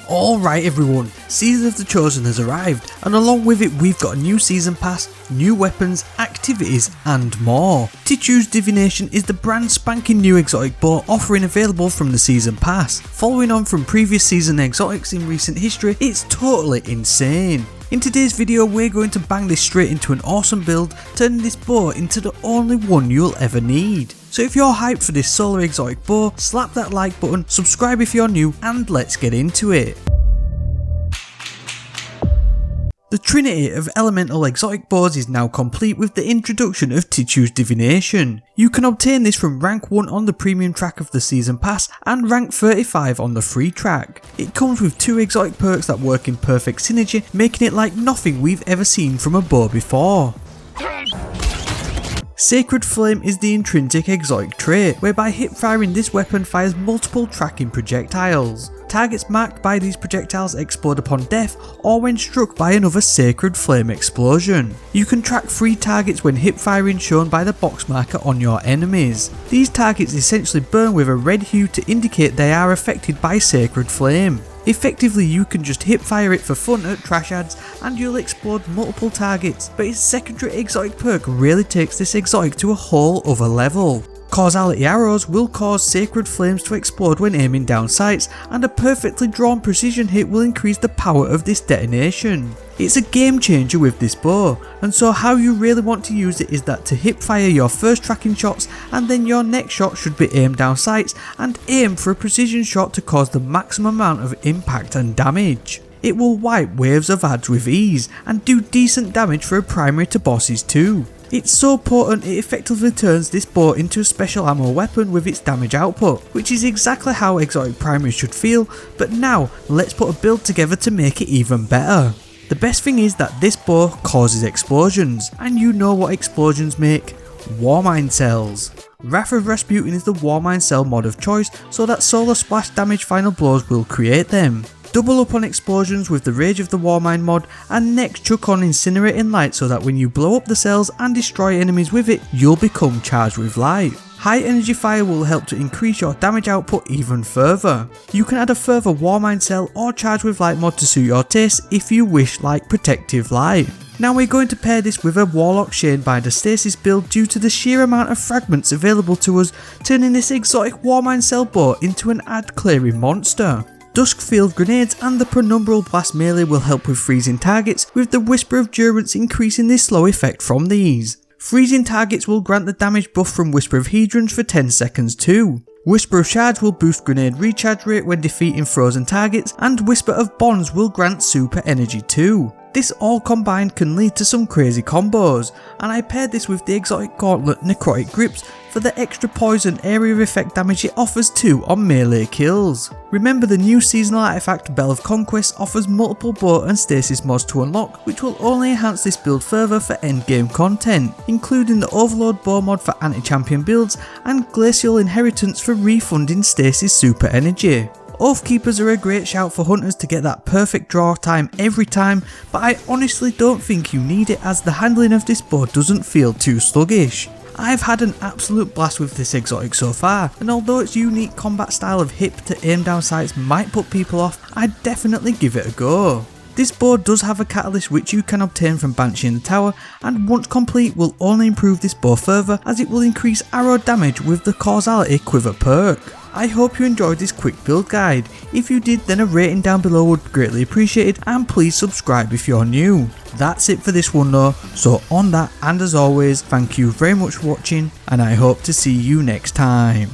Alright everyone, Season of the Chosen has arrived, and along with it we've got a new season pass, new weapons, activities and more. Ticuu's Divination is the brand spanking new exotic bow offering available from the season pass. Following on from previous season exotics in recent history, it's totally insane. In today's video we're going to bang this straight into an awesome build, turning this bow into the only one you'll ever need. So if you're hyped for this solar exotic bow, slap that like button, subscribe if you're new, and let's get into it. The trinity of elemental exotic bows is now complete with the introduction of Ticuu's Divination. You can obtain this from rank 1 on the premium track of the season pass and rank 35 on the free track. It comes with 2 exotic perks that work in perfect synergy, making it like nothing we've ever seen from a bow before. Sacred Flame is the intrinsic exotic trait, whereby hip firing this weapon fires multiple tracking projectiles. Targets marked by these projectiles explode upon death or when struck by another Sacred Flame explosion. You can track 3 targets when hip firing shown by the box marker on your enemies. These targets essentially burn with a red hue to indicate they are affected by Sacred Flame. Effectively you can just hip fire it for fun at trash ads and you'll explode multiple targets, but its secondary exotic perk really takes this exotic to a whole other level. Causality arrows will cause Sacred Flames to explode when aiming down sights, and a perfectly drawn precision hit will increase the power of this detonation. It's a game changer with this bow, and so how you really want to use it is that to hip fire your first tracking shots and then your next shot should be aimed down sights and aim for a precision shot to cause the maximum amount of impact and damage. It will wipe waves of ads with ease and do decent damage for a primary to bosses too. It's so potent it effectively turns this bow into a special ammo weapon with its damage output, which is exactly how exotic primaries should feel, but now let's put a build together to make it even better. The best thing is that this bow causes explosions, and you know what explosions make? Warmind Cells. Wrath of Rasputin is the Warmind Cell mod of choice, so that solar splash damage final blows will create them. Double up on explosions with the Rage of the Warmind mod, and next chuck on Incinerating Light so that when you blow up the cells and destroy enemies with it, you'll become charged with light. High energy fire will help to increase your damage output even further. You can add a further Warmind Cell or Charge with Light mod to suit your taste if you wish, like Protective Light. Now we're going to pair this with a Warlock Shade by the Stasis build due to the sheer amount of fragments available to us, turning this exotic Warmind Cell bow into an ad clearing monster. Duskfield grenades and the Penumbral Blast melee will help with freezing targets, with the Whisper of Durance increasing the slow effect from these. Freezing targets will grant the damage buff from Whisper of Hedrons for 10 seconds too. Whisper of Shards will boost grenade recharge rate when defeating frozen targets, and Whisper of Bonds will grant super energy too. This all combined can lead to some crazy combos, and I paired this with the exotic Gauntlet Necrotic Grips for the extra poison area effect damage it offers too on melee kills. Remember, the new seasonal artifact Bell of Conquest offers multiple bow and stasis mods to unlock, which will only enhance this build further for endgame content, including the Overload bow mod for anti-champion builds and Glacial Inheritance for refunding stasis super energy. Oathkeepers are a great shout for hunters to get that perfect draw time every time, but I honestly don't think you need it as the handling of this bow doesn't feel too sluggish. I've had an absolute blast with this exotic so far, and although its unique combat style of hip to aim down sights might put people off, I'd definitely give it a go. This bow does have a catalyst which you can obtain from Banshee in the Tower, and once complete will only improve this bow further as it will increase arrow damage with the Causality Quiver perk. I hope you enjoyed this quick build guide. If you did, then a rating down below would be greatly appreciated, and please subscribe if you're new. That's it for this one though, so on that, and as always, thank you very much for watching, and I hope to see you next time.